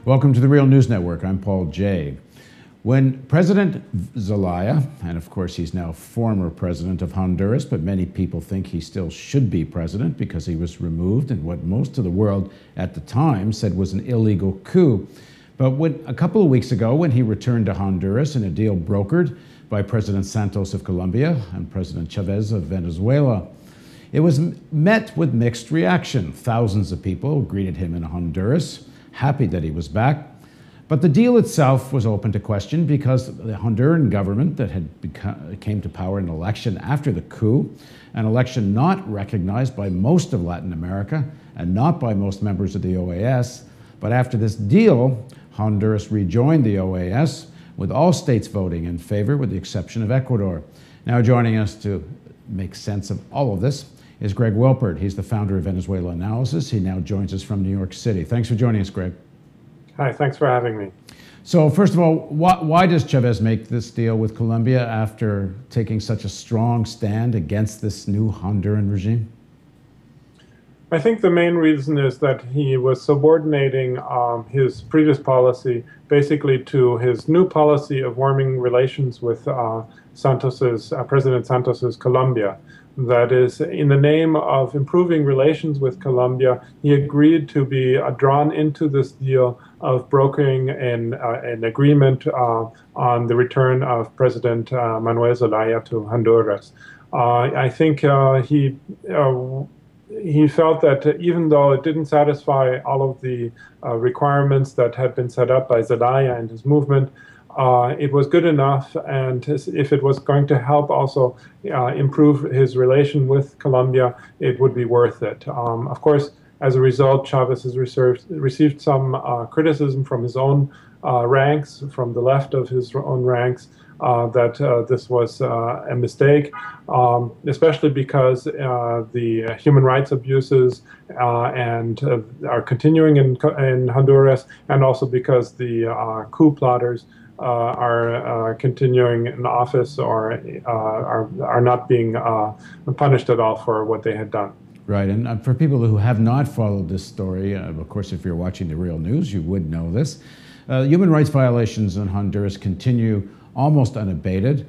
Welcome to the Real News Network. I'm Paul Jay. When President Zelaya, and of course he's now former president of Honduras, but many people think he still should be president because he was removed in what most of the world at the time said was an illegal coup. But a couple of weeks ago, when he returned to Honduras in a deal brokered by President Santos of Colombia and President Chavez of Venezuela, it was met with mixed reaction. Thousands of people greeted him in Honduras, happy that he was back. But the deal itself was open to question because the Honduran government that came to power in an election after the coup, an election not recognized by most of Latin America and not by most members of the OAS. But after this deal, Honduras rejoined the OAS with all states voting in favor with the exception of Ecuador. Now joining us to make sense of all of this is Greg Wilpert. He's the founder of Venezuela Analysis. He now joins us from New York City. Thanks for joining us, Greg. Hi, thanks for having me. So first of all, why does Chavez make this deal with Colombia after taking such a strong stand against this new Honduran regime? I think the main reason is that he was subordinating his previous policy basically to his new policy of warming relations with President Santos's Colombia. That is, in the name of improving relations with Colombia, he agreed to be drawn into this deal of brokering an agreement on the return of President Manuel Zelaya to Honduras. I think he felt that even though it didn't satisfy all of the requirements that had been set up by Zelaya and his movement, it was good enough, and if it was going to help also improve his relation with Colombia, it would be worth it. Of course, as a result, Chavez has received some criticism from his own ranks, from the left of his own ranks, that this was a mistake, especially because the human rights abuses are continuing in Honduras, and also because the coup plotters are continuing in office or are not being punished at all for what they had done. Right, and for people who have not followed this story, of course, if you're watching the Real News, you would know this. Human rights violations in Honduras continue almost unabated.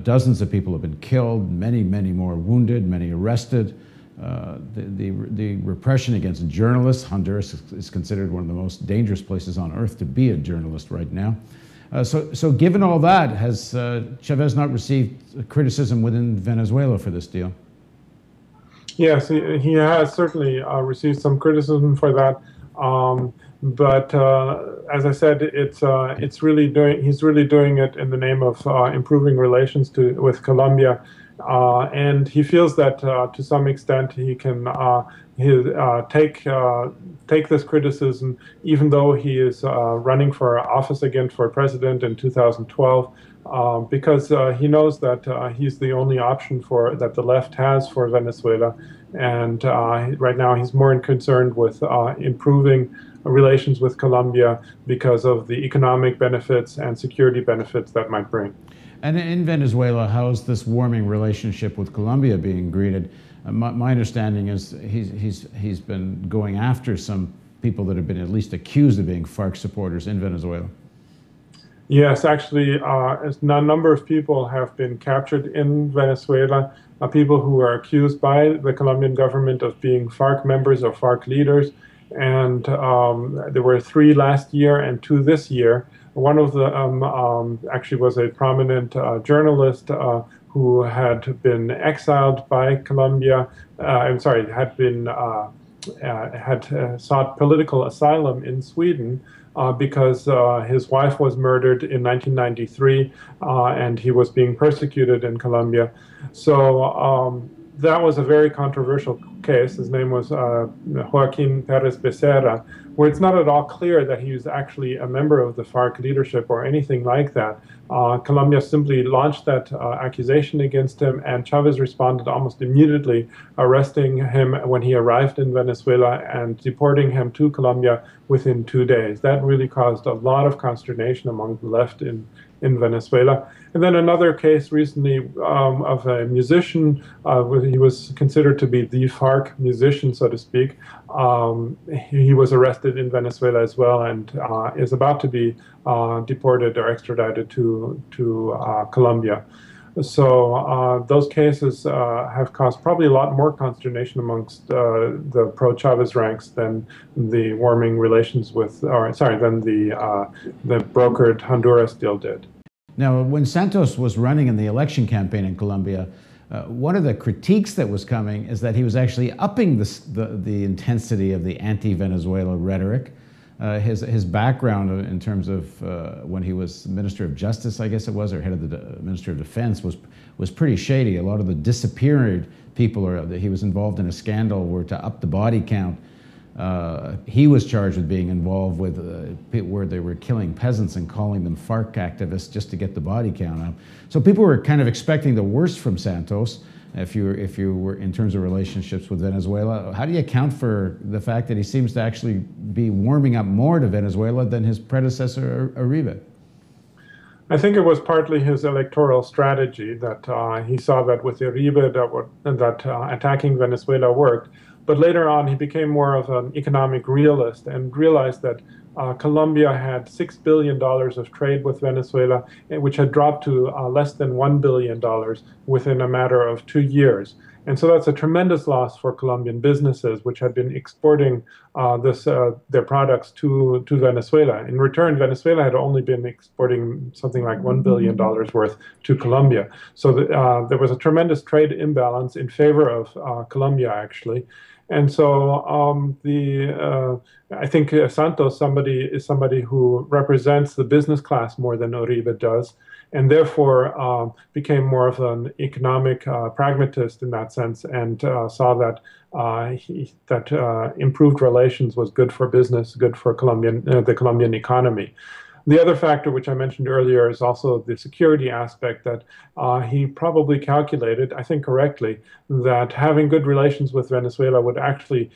Dozens of people have been killed, many more wounded, many arrested. The repression against journalists, Honduras is considered one of the most dangerous places on earth to be a journalist right now. So given all that, has Chavez not received criticism within Venezuela for this deal? Yes, he has certainly received some criticism for that. But as I said, he's really doing it in the name of improving relations with Colombia, and he feels that to some extent he can take this criticism, even though he is running for office again for president in 2012. Because he knows that he's the only option that the left has for Venezuela, and right now he's more concerned with improving relations with Colombia because of the economic benefits and security benefits that might bring. And in Venezuela, how's this warming relationship with Colombia being greeted? My understanding is he's been going after some people that have been at least accused of being FARC supporters in Venezuela. Yes, actually, a number of people have been captured in Venezuela, people who are accused by the Colombian government of being FARC members or FARC leaders. And there were 3 last year and 2 this year. One of them actually was a prominent journalist who had been exiled by Colombia. I'm sorry, had sought political asylum in Sweden because his wife was murdered in 1993 and he was being persecuted in Colombia. So that was a very controversial case. His name was Joaquin Perez Becerra, where it's not at all clear that he was actually a member of the FARC leadership or anything like that. Colombia simply launched that accusation against him, and Chavez responded almost immediately, arresting him when he arrived in Venezuela and deporting him to Colombia within 2 days. That really caused a lot of consternation among the left in in Venezuela. And then another case recently of a musician. He was considered to be the FARC musician, so to speak. He was arrested in Venezuela as well, and is about to be deported or extradited to Colombia. So those cases have caused probably a lot more consternation amongst the pro-Chavez ranks than the warming relations with, or sorry, than the brokered Honduras deal did. Now, when Santos was running in the election campaign in Colombia, one of the critiques that was coming is that he was actually upping the intensity of the anti-Venezuela rhetoric. His background in terms of when he was Minister of Justice, I guess it was, or head of the Minister of Defense, was pretty shady. A lot of the disappeared people, or he was involved in a scandal where to up the body count, he was charged with being involved with where they were killing peasants and calling them FARC activists just to get the body count up. So people were kind of expecting the worst from Santos. If you were in terms of relationships with Venezuela, how do you account for the fact that he seems to actually be warming up more to Venezuela than his predecessor Uribe? I think it was partly his electoral strategy that he saw that with Uribe that attacking Venezuela worked. But later on, he became more of an economic realist and realized that Colombia had $6 billion of trade with Venezuela, which had dropped to less than $1 billion within a matter of 2 years. And so that's a tremendous loss for Colombian businesses, which had been exporting their products to Venezuela. In return, Venezuela had only been exporting something like $1 billion worth to Colombia. So there was a tremendous trade imbalance in favor of Colombia, actually. And so I think Santos is somebody who represents the business class more than Uribe does, and therefore became more of an economic pragmatist in that sense, and saw that improved relations was good for business, good for the Colombian economy. The other factor, which I mentioned earlier, is also the security aspect that he probably calculated, I think correctly, that having good relations with Venezuela would actually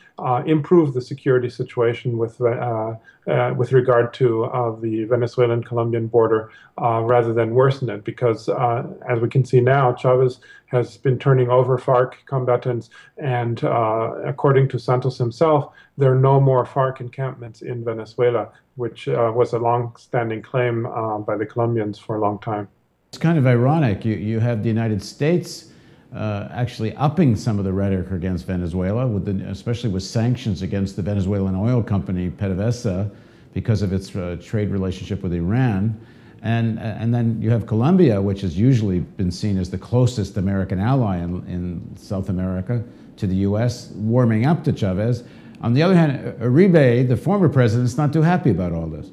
improve the security situation with regard to the Venezuelan-Colombian border rather than worsen it, because as we can see now, Chavez has been turning over FARC combatants, and according to Santos himself, there are no more FARC encampments in Venezuela, which was a long-standing claim by the Colombians for a long time. It's kind of ironic. You have the United States actually upping some of the rhetoric against Venezuela, especially with sanctions against the Venezuelan oil company PDVSA because of its trade relationship with Iran. And then you have Colombia, which has usually been seen as the closest American ally in South America to the U.S., warming up to Chavez. On the other hand, Uribe, the former president, is not too happy about all this.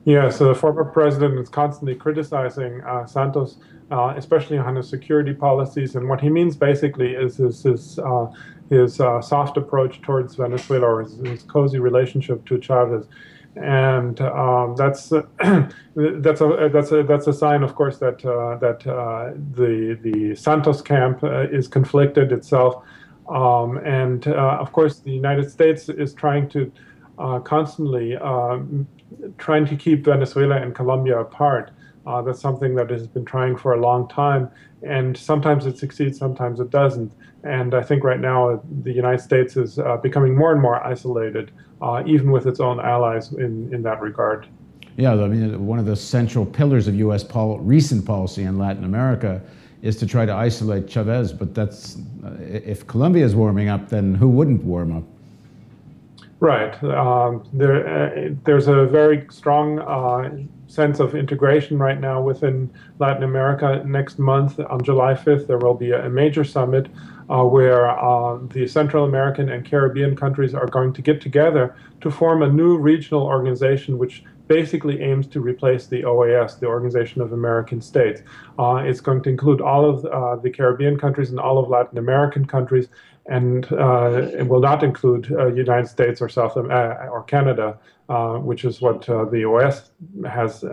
Yeah, so the former president is constantly criticizing Santos, especially on his security policies. And what he means basically is his soft approach towards Venezuela, or his cozy relationship to Chavez. And that's a sign, of course, that the Santos camp is conflicted itself. Of course, the United States is trying to constantly trying to keep Venezuela and Colombia apart. That's something that has been trying for a long time, and sometimes it succeeds, sometimes it doesn't. And I think right now the United States is becoming more and more isolated, even with its own allies in that regard. Yeah, I mean, one of the central pillars of U.S. recent policy in Latin America is to try to isolate Chavez, but that's, if Colombia is warming up, then who wouldn't warm up? Right. There's a very strong sense of integration right now within Latin America. Next month, on July 5th, there will be a major summit where the Central American and Caribbean countries are going to get together to form a new regional organization which basically aims to replace the OAS, the Organization of American States. It's going to include all of the Caribbean countries and all of Latin American countries, and it will not include United States or or Canada, which is what the OAS has.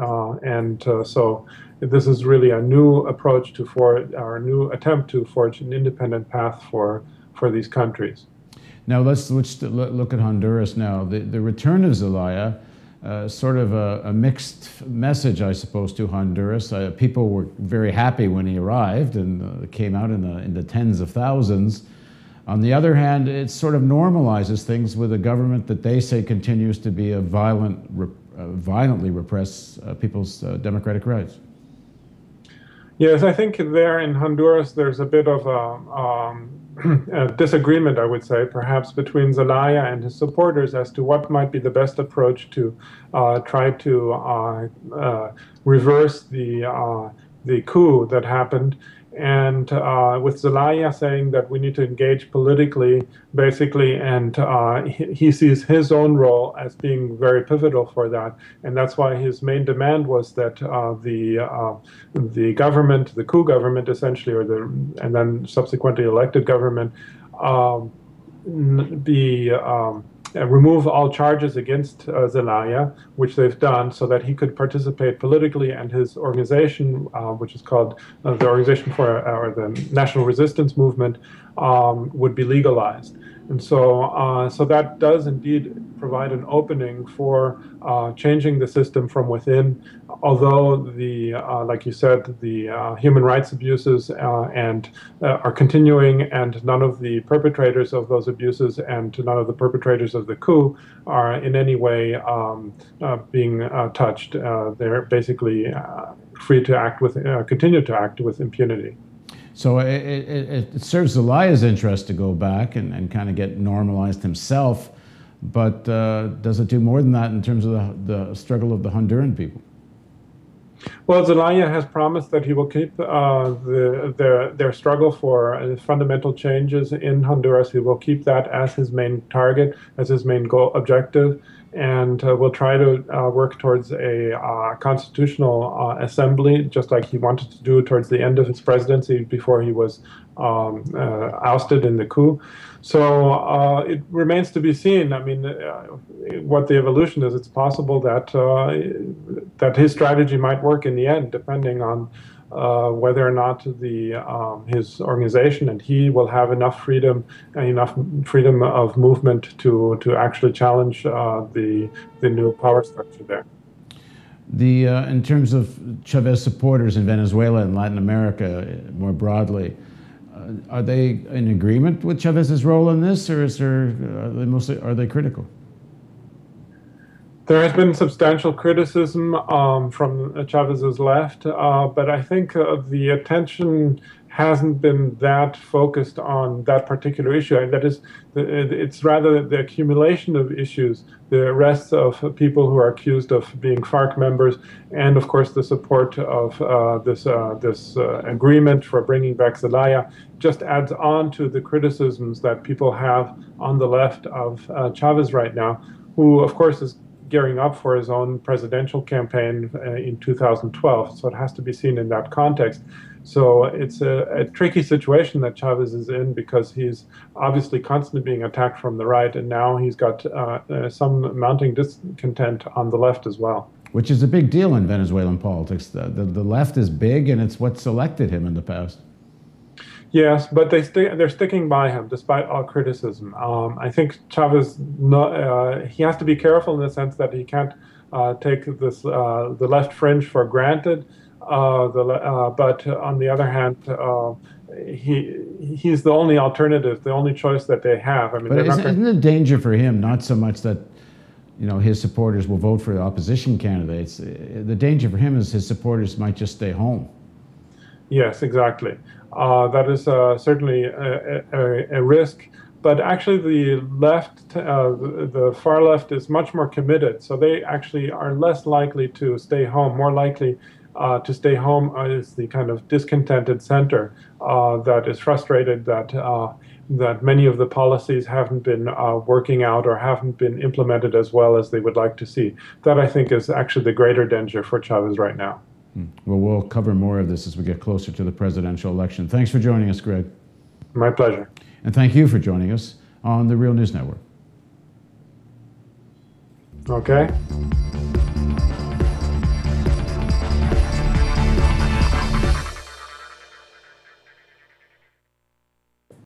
So this is really a new approach or a new attempt to forge an independent path for these countries. Now let's look at Honduras now. The return of Zelaya sort of a mixed message, I suppose, to Honduras. People were very happy when he arrived and came out in the tens of thousands. On the other hand, it sort of normalizes things with a government that they say continues to be a violently repress people's democratic rights. Yes, I think there in Honduras there's a bit of a disagreement, I would say, perhaps between Zelaya and his supporters as to what might be the best approach to try to reverse the coup that happened. And with Zelaya saying that we need to engage politically, basically, and he sees his own role as being very pivotal for that. And that's why his main demand was that the government, the coup government, essentially, and then subsequently elected government, remove all charges against Zelaya, which they've done, so that he could participate politically, and his organization, which is called the Organization for or the National Resistance Movement, would be legalized. And so that does indeed provide an opening for changing the system from within. Although like you said, the human rights abuses are continuing, and none of the perpetrators of those abuses and none of the perpetrators of the coup are in any way being touched. They're basically free to continue to act with impunity. So it serves Zelaya's interest to go back and kind of get normalized himself, but does it do more than that in terms of the struggle of the Honduran people? Well, Zelaya has promised that he will keep their struggle for fundamental changes in Honduras. He will keep that as his main target, as his main objective, and will try to work towards a constitutional assembly, just like he wanted to do towards the end of his presidency before he was ousted in the coup. So it remains to be seen. I mean, what the evolution is. It's possible that that his strategy might work in the end, depending on whether or not his organization and he will have enough freedom of movement to actually challenge the new power structure there. In terms of Chavez supporters in Venezuela and Latin America more broadly, are they in agreement with Chavez's role in this, or are they critical? There has been substantial criticism from Chavez's left, but I think the attention hasn't been that focused on that particular issue. And that is, it's rather the accumulation of issues, the arrests of people who are accused of being FARC members, and of course the support of this agreement for bringing back Zelaya, just adds on to the criticisms that people have on the left of Chavez right now, who of course is gearing up for his own presidential campaign in 2012. So it has to be seen in that context. So it's a tricky situation that Chavez is in, because he's obviously constantly being attacked from the right, and now he's got some mounting discontent on the left as well. Which is a big deal in Venezuelan politics. The left is big, and it's what's elected him in the past. Yes, but they're sticking by him despite all criticism. I think Chavez, he has to be careful in the sense that he can't take this the left fringe for granted. But on the other hand, he's the only alternative, the only choice that they have. I mean, but isn't the danger for him not so much that his supporters will vote for the opposition candidates? The danger for him is his supporters might just stay home. Yes, exactly. That is certainly a risk. But actually, the left, the far left, is much more committed. So they actually are less likely to stay home. More likely to stay home is the kind of discontented center that is frustrated that many of the policies haven't been working out or haven't been implemented as well as they would like to see. That, I think, is actually the greater danger for Chavez right now. Well, we'll cover more of this as we get closer to the presidential election. Thanks for joining us, Greg. My pleasure. And thank you for joining us on the Real News Network. Okay.